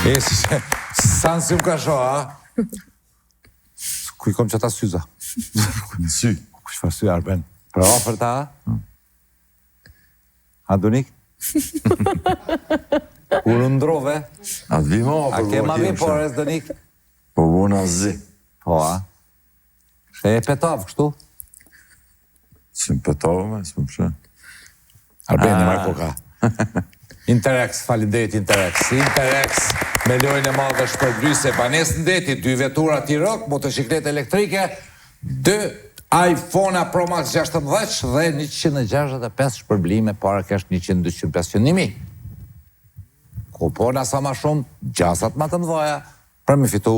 Sa në sy më ka shoh, a? Kuj kom që ta syza? Në sy. Kush fa sy, Arben? Për ofër ta, a? A, Donik? Kur ndrove? A të vimo, A ke ma vi pores, Donik? Po vona zi. Po, a? Shë e petavë, kështu? Si më petavë me, si më pëshë. Arbeni, marrë po ka. Interex, falinderit Interex. Interex, me lojnë e madhe shpërblyse, banes në deti, 2 vetura T-Roc, motociklet elektrike, 2 iPhone Pro Max 16 dhe 165 shpërblime, para kesh 100-200 pensionimi. Kupona sa ma shumë, gjasat ma të mdhaja, për me fitu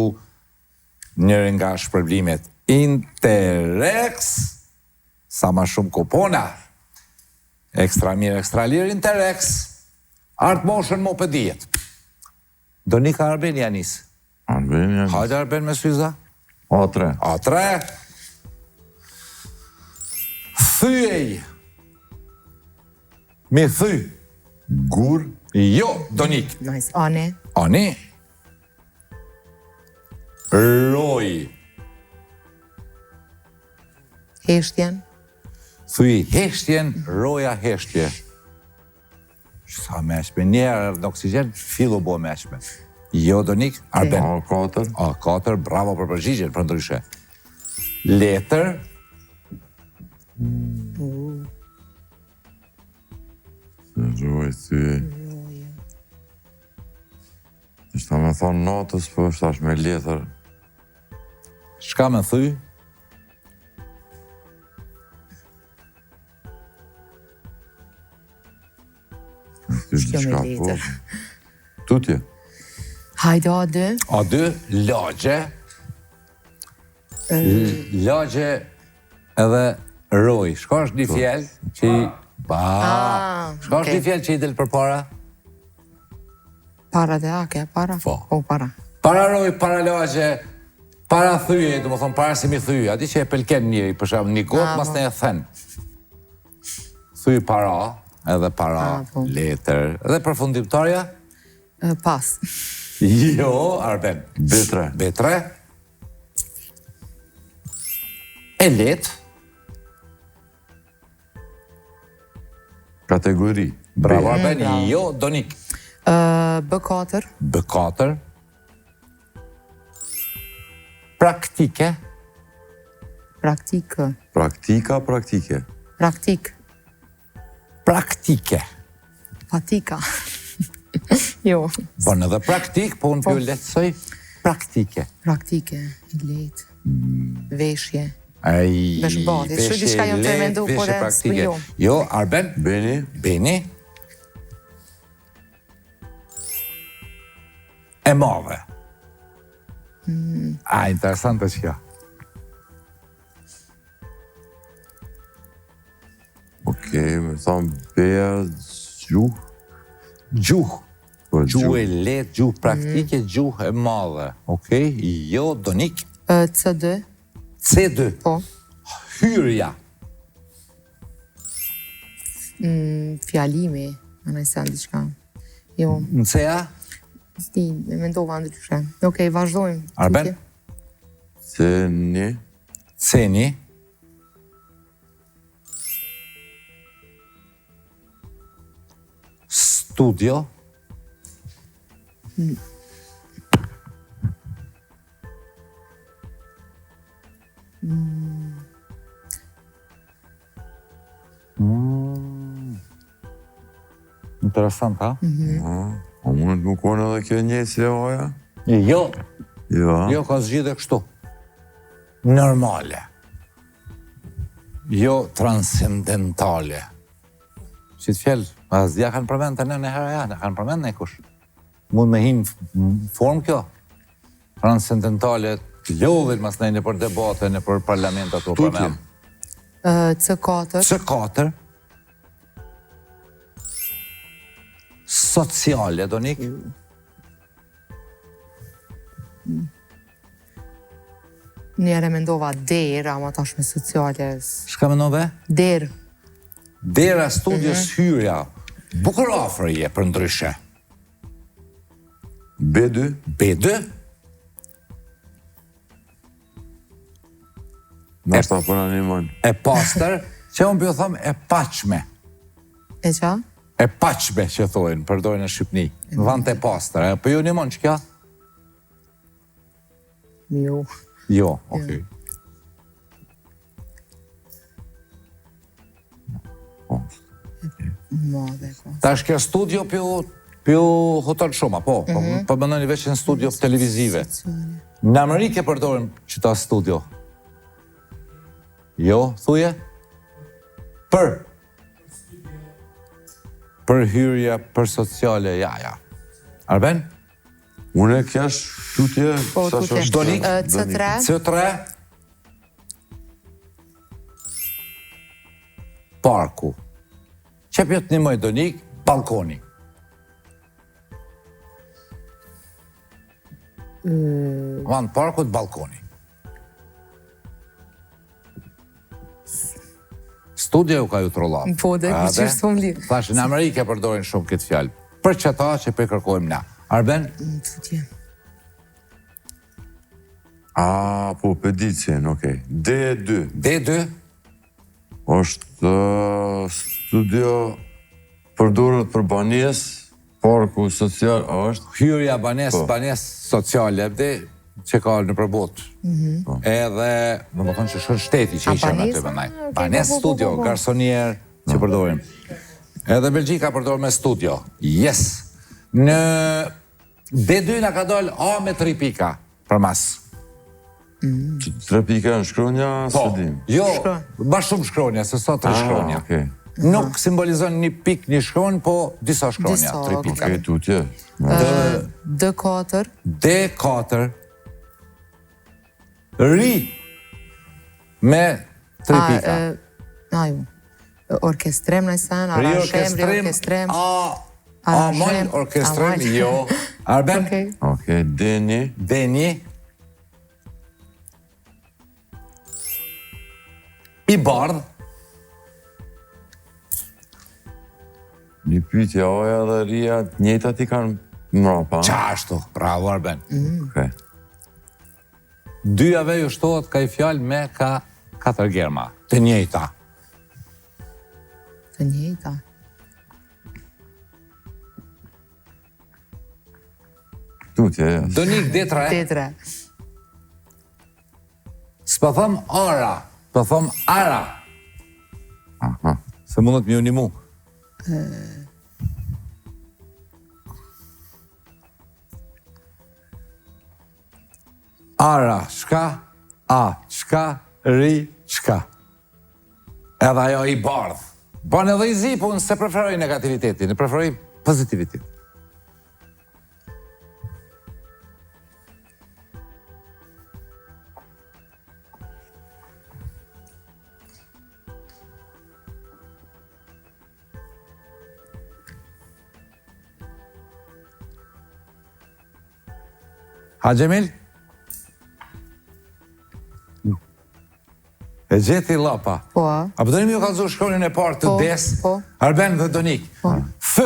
njërin nga shpërblimet Interex, sa ma shumë kupona. Ekstra mirë, ekstra lirë, Interex, Art Motion mo pëdijet. Donika Arbeni Janis. Arbeni Janis. Hajde Arben me syza. A3. A3. Thyej. Me thy. Gur. Jo, Donik. Nice. Ani. Ani. Roj. Heshtjen. Thyj heshtjen, roja heshtje. Sa meshme, njerë në oksigen, fillu bo meshme. Jo, Donik, Arben. A4. A4, bravo për përgjigjen, për ndryshe. Letër. Roj, thyej. Ishta me thonë notës, po është ashtë me letër. Shka me thyj? Shkjo me letër. Tutje. Hajde A2. A2, lagje. Lagje edhe roj. Shka është një fjellë që i... Shka është një fjellë që i del për para? Para dhe ake, para? Po. Po, para. Para roj, para lagje, para thyje, du më thonë para si mi thyje. Adi që e pelken njëri, për shumë, një gotë mas në e thënë. Thyje para, edhe para, letër, edhe përfundimtarja? Pas. Jo, Arben. B3. B3. E letë. Kategori. Bravo, Arben. Jo, Donik. B4. B4. Praktike. Praktikë. Praktika, praktike. Praktik. Praktike. Patika. Jo. Bon, edhe praktik, po unë pjo letësoj praktike. Praktike, letë, veshje. Ai, Veshbati, shu diçka jo të mendu, por e s'pë jo. Jo, Arben. Beni. Beni. E madhe. Interesante që kjo. Okej, me thonë beja, gjuh. Gjuh. Po, Gjuh e letë, gjuh praktike, gjuh e madhe. Okej, jo, Donik. C2. C2. Po. Hyrja. Fjalimi, në nëjësën diçka. Jo. Në C-a? Sti, me mendova ndryshe. Okej, vazhdojmë. Arben? C1. C1. Studio. Interesant, ha? A mund të më kone edhe kjo një si e oja? Jo. Jo. Jo, ka zgjidhe kështu. Normale. Jo transcendentale. Si të fjellë, as dhja kanë përmend të në herë ja, kanë përmend në kush. Mund me him form kjo. Transcendentale, lodhin mas nejnë për debate, në për parlamentat o përmend. C4. C4. Sociale, Donik. Njere mendova der, ama tash me sociale. Shka mendove? Der. Dera studios hyrja. Bukur afër je për ndryshe. B2. B2. Nështë ta për animon. E pastër, që unë bjo thëmë e pachme. E qa? E pachme që thojnë, përdojnë në Shqipni. Në vend e pastër, për ju një mon që kja? Jo. Jo, okej. Madhe, po. Ta është kja studio pjo hotel shumë, po mëndoni veç në studio televizive. Në Amerike përdojnë që ta studio. Jo, thuje? Për hyrja, për sociale, ja. Arben? Unë e kjash tutje, Po, sa tutje. është Donik? C3. C3? Parku. Që pjot një mëj Donik, balkoni. Vanë parkut, balkoni. Studio ka ju trollat. Po, dhe ku që është thonë lirë. Thash, në Amerike përdojnë shumë këtë fjalë. Për që ta që për kërkojmë na. Arben? Tutje. Po, pedicin, okej. D2. D2? është studio përdurët për banjes, parku social, është? Hyrja banes sociale, dhe që ka në përbot. Edhe, në më thonë që shkën shteti që ishe në të bëndaj. Banes studio, garsonier, që përdorim. Edhe Belgjika përdojmë me studio. Yes! Në D2 në ka dollë A me 3 pika, për mas. 3 pika në shkronja, Po, së dim. jo, ma shumë shkronja, se sa 3 shkronja. Okej. Nuk simbolizon një pik, një shkronj, po disa shkronja, 3 pika. Okej, tutje. D4. D4 ri me 3 pika. Ju. Orkestrem në sen, Ri arashem, orkestrem, A mol orkestrem, jo. Arben? Okej, D1. D1 I bardh. Një pytja oja dhe ria njëta ti kanë mrapa. Qashtu, bravo Arben. Okej. Dyjave ju shtohet ka i fjalë me ka 4 germa. Të njëjta. Të njëjta. Tutje, jes. Donik D3. D3. S'pa thëm ara, pa thëm ara. Se mundet mi unimu. Ara, shka, A, shka, ri, shka. Edhe ajo i bardh. Ban edhe i zi, po unë se preferoj negativitetin, e preferoj pozitivitetin. Ha Gjemil? E gjeti lapa. Po. A përdojnë mi ju kalëzu shkronin e partë të des? Po. Arben dhe Donik. F.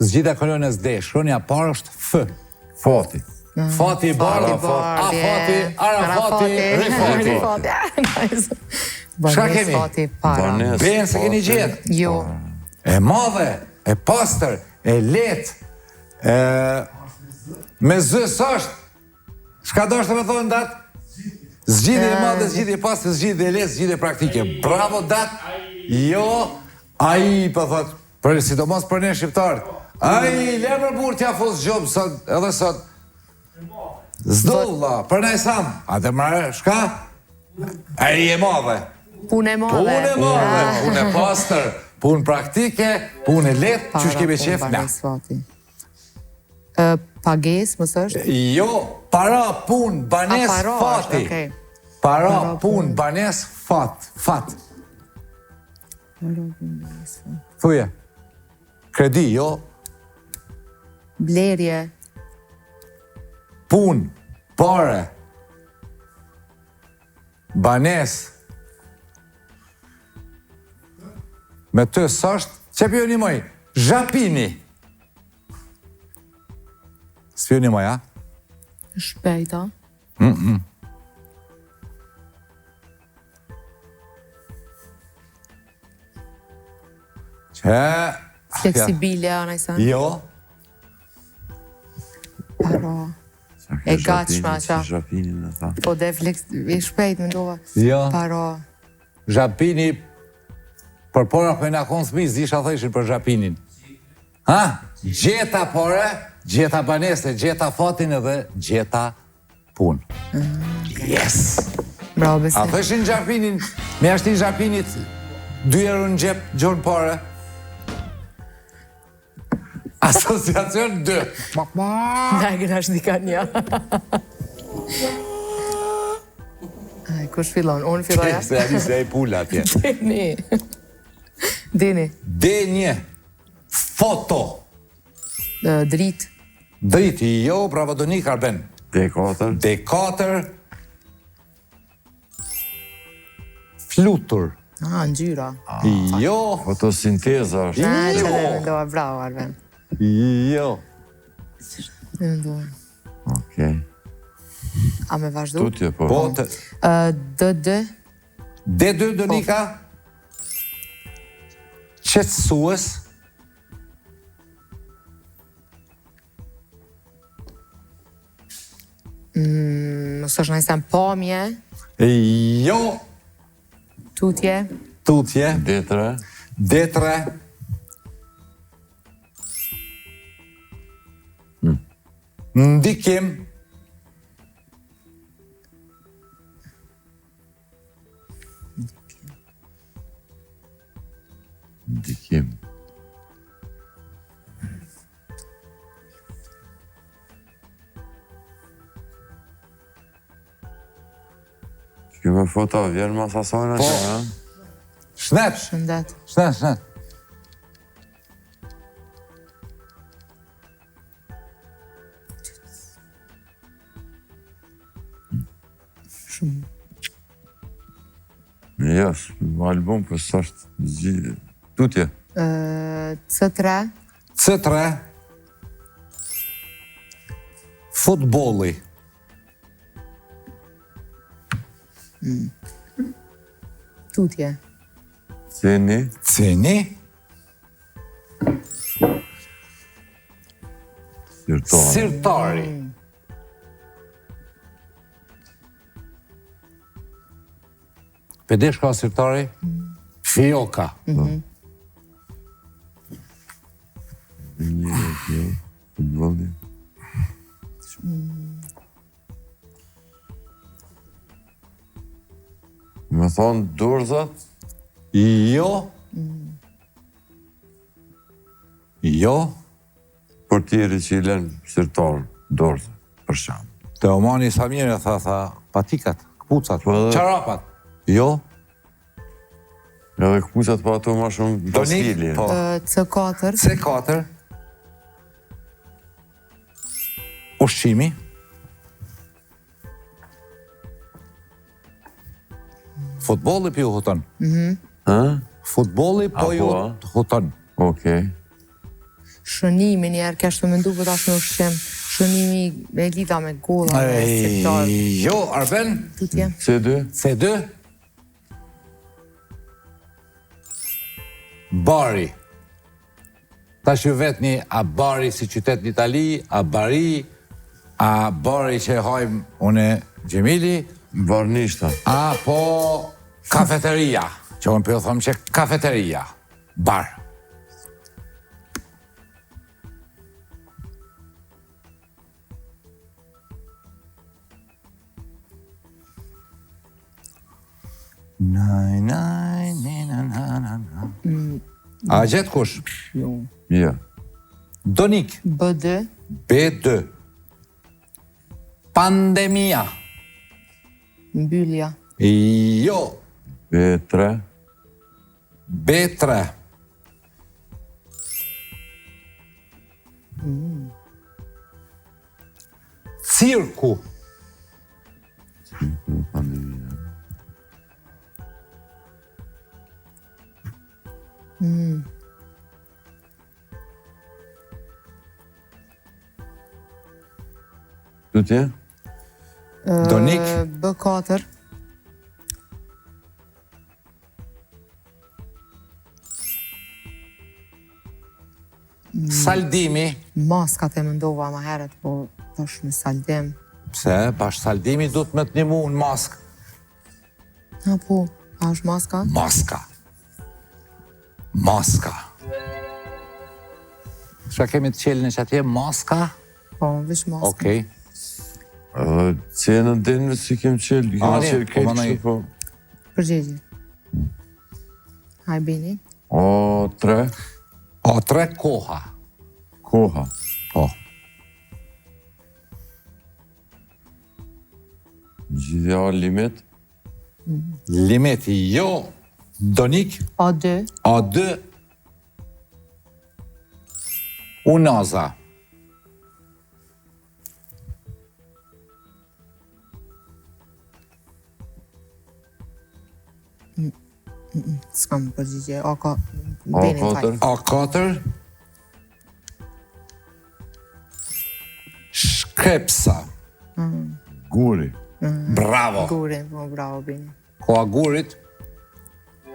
Zgjida kolonës D. Shkronja parë është F. Fati. Fati i bardh. A fati, ara fati, ri fati. Shka kemi? Fati para. Banes. Ben se keni gjithë. Jo. E madhe, e pastër, e letë, me zës është. Shka do është të me thonë datë? Zgjidhje e madhe, zgjidhje e pastër, zgjidhje e letë, zgjidhje praktike. Bravo datë. Jo, aji, për thotë, për sidomos për ne shqiptarët. Aji, lemër burë t'ja fosë gjobë sot, edhe sot. Zdolla, për ne samë. A të mërë, shka? Aji e madhe. Punë e madhe. Punë e madhe, punë e pastër, punë praktike, punë e letë, që shkebe qef, na. Pages, mësë është? Jo, para, punë, banes, para fati. është, okej. Para, punë, banes, fat. Para, punë, banes, fat. Thuje, kredi, jo, Blerje. punë, pare, banes, me të sështë, Qepioni moj, Zhapini. Spioni moj, a? Shpejta. Që... Fleksibile, anaj sa. Jo. Para. E gatshme, qa. Zhapinin në tha. Po dhe i shpejt, më ndova. Jo. Para. Zhapini, për pora për nga konë smi, zisha thëshin për Zhapinin. Ha? Gjeta pore, gjeta banese, gjeta fatin edhe gjeta pun. Yes! Bravo, A besim. thëshin Zhapinin, me ashtin Zhapinit, 2 euro në gjep, gjonë pore. Asociacion 2. Ne këna është dika një. Aj, kush fillon? Unë filloja? Se a se e pula atje. Dini. Dini. D1. Foto. Drit. Driti, jo, bravo Donik Arben. D4. D4. Flutur. Ngjyra. Jo. Fotosinteza është. Që dhe me ndoha, bravo, Arben. Jo. Me ndoha. Okej. A me vazhdu? Tutje, po. Po, të... D2. D2 Donika. Qetësues. Mësë është nëjësën pamje. Jo. Tutje. Tutje. D3. D3. Ndikim. Ndikim. Kjo foto vjen mas asojnë Po. që, ha? Shnet. Shëndet. Shnet, shnet. Shumë. Jo, album, për së është gjithë. Tutje. C3. C3. Futbolli. Tutje. Ceni. Ceni. Sirtore. Sirtari. Pedesh ka sirtari? Fioka. Një, futbolli. Me thonë dorzat, Jo. Jo. portieri që i len sirtar, dorzat, për shamë. Te Omani Samire tha, patikat, kpucat, Po dhe- çarapat. Jo. Edhe këpucat pa ato ma shumë pasfili. Po. C4. C4. Ushqimi. Futbolli pi u huton. Ha? Futbolli po ju Apo, huton. Okej. Shënimi njerë kesh të mendu për tash në ushqim. Shënimi me lidha me golla, me sektor. Jo, Arben, Tutje. C2. C2. Bari. Tash ju vetni, a Bari si qytet në Itali, a Bari, a Bari që hajmë une Gjemili, Varnishta. apo kafeteria, që unë për thëmë që kafeteria, bar. Naj, naj, na. A gjetë kush? Jo. Ja. Donik, B2. B2. Pandemia. Mbyllja. Jo, B3. B3. Cirku. Pandemia. Tutje? Donik. B4. Saldimi. Maskat e mendova ma herët, po tash me saldim. Pse? Bash saldimi du të me të një mu në mask. Ha po, a është maska? Maska. Maska. Qa kemi të qelën e që atje? Maska? Po, vish maska. Okej. Cena denve si kem qelë, kena ne, qelë po, këtë manaj. që po. Përgjegje. Haj bini. A3, A3 koha. koha. Po. Gjithja limit, Limeti jo. Donik. A2. A2. Unaza. S'kam përgjigje. Bini A4, A4. Shkrepsa. guri. Bravo. Guri, po bravo bini. Koha gurit.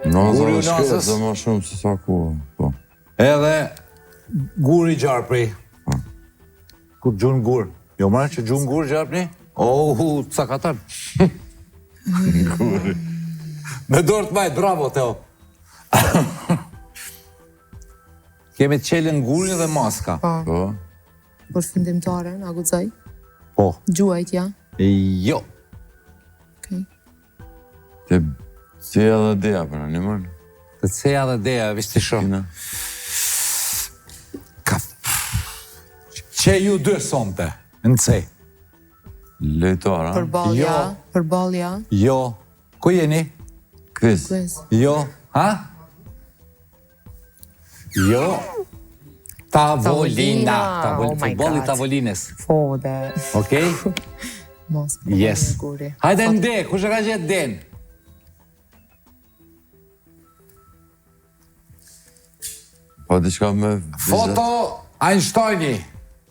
Naza Guri dhe u nazës. shkret dhe ma shumë se sa koha. Po. Edhe guri gjarpri. Ku gjun gur? Jo marrë që gjun gur gjarpri? Oh, ca katar. Guri. Me dorë të majtë, bravo, Teo. Kemi të qelën gurin dhe maska. Po. Përfundimtare, na guxoj. Po. Gjuajt ja. Jo. Okej. Te ceja dhe deja, për në një mërë. Të ceja dhe deja, vishti shumë. Që ju dy sonte, në cej? Lejtara. Përbalja, Jo. përbalja. Jo. Ku jeni? Kviz. Quiz. Jo. Ha? Jo. Tavolina. Oh my Futbolli God. tavolines. Fode. Okej? Maska. Yes. Guri. Hajde në de, kush e ka gjetë den? Po diçka me vizat. Foto Einsteini.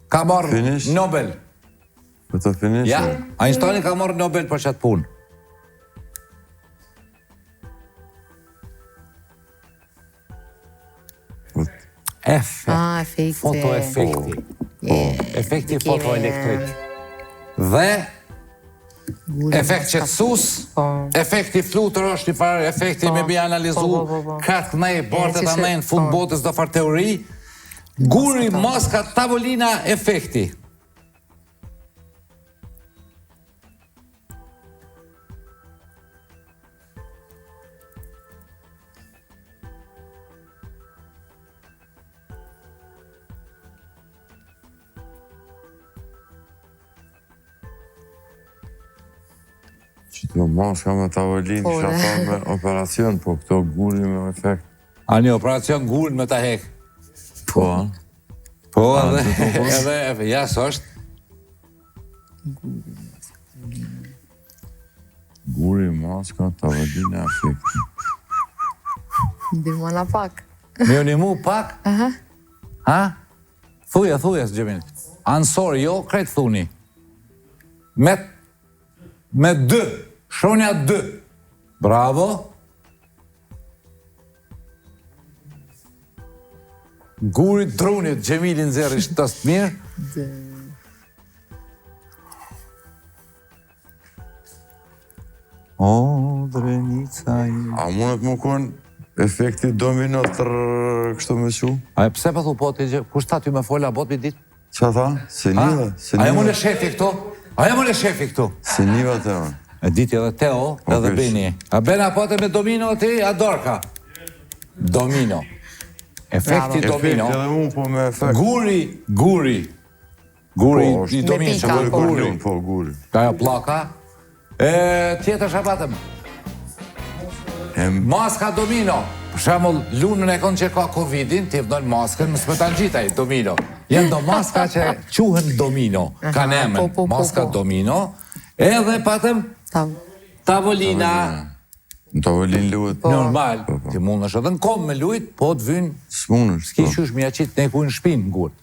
Ka marrë Finish? Nobel. Po të finish? Ja, Einsteini ka marrë Nobel për qatë punë. Efekt. Ah, efekti. Fotoefekti. Efekti fotoelektrik. Dhe Guri, efekt maska. qetësus, Po. efekti flutër është një farë efekti me bi analizu, Po. kratë nej, bartet që anej në fund po. botës do farë teori, guri, maska, tavolina, efekti. Që të maska me tavolin, Po, kisha ne. pa me operacion, po këto guri me efekt. A një operacion gurin me ta hek. Po, Po, që të po? edhe, ja, së është. guri, maska, tavolin e efekt. Ndihmona pak. Me ju një mu pak? Aha. Ha? Thuja, së Gjemin. Ansori, jo, kretë thuni. Me dë. Shonja dë. Bravo. Gurit drunit, Gjemilin zeri shtas të mirë. O, drenica i... A mundet më konë efekti domino tërë kështu me shu? A e pse pa thu po ti gjë? Kush ta ty me fola bot mi dit? Qa tha? Se niva? Se Aja më niva? në shefi këtu? Aja më në shefi këtu? Se niva të më. E diti edhe Teo, edhe kesh. Beni. A Bena pote me domino ti, a Dorka? Domino. Efekti Bravo. domino. Efekti edhe mu, po me efekt. Guri. Guri Po, i domino, pika, që po. guri. Po, guri. Ka jo plaka. Tjetër shapatëm. Maska domino. Për shemull, lunën e konë që ka Covidin, ti vdojnë maskën, më s'me të gjitaj, domino. Jenë do maska që quhen domino. Ka në emën, po. maska domino. Edhe patëm tavolina. Në tavolin luet. Normal, ti mund është edhe në kom me lujt, po të vynë, S'munësh. s'ki qysh mi aqit ne ku në shpinë në gurë.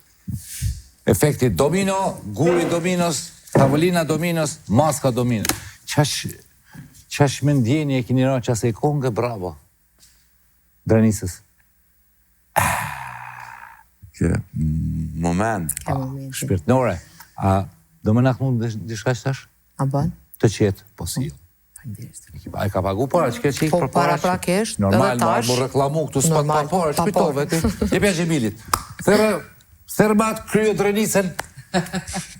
Efekti domino, guri dominos, Tavolina Dominos, maska Dominos. Qash me ndjeni e kini ra qase i kongë, bravo. Dranisës. Kë moment. Shpirtnore. A do me nakë mund dishka që tash? A ban? Të qetë, po si jo. A i ka pagu para, që ke qikë Po për para prakisht, normal, edhe tash. më reklamu këtu s'pat pa Normal, para, pa shpitove ti. Je pja Gjemilit. Thermat kryo Dranisën.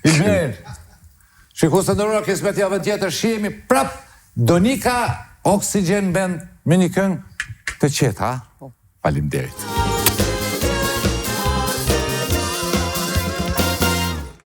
I bërën. Shiku se nërra kismet javën tjetër, shihemi prap, Donika, oksigen ben, me një këngë të qetë, ha? Faleminderit.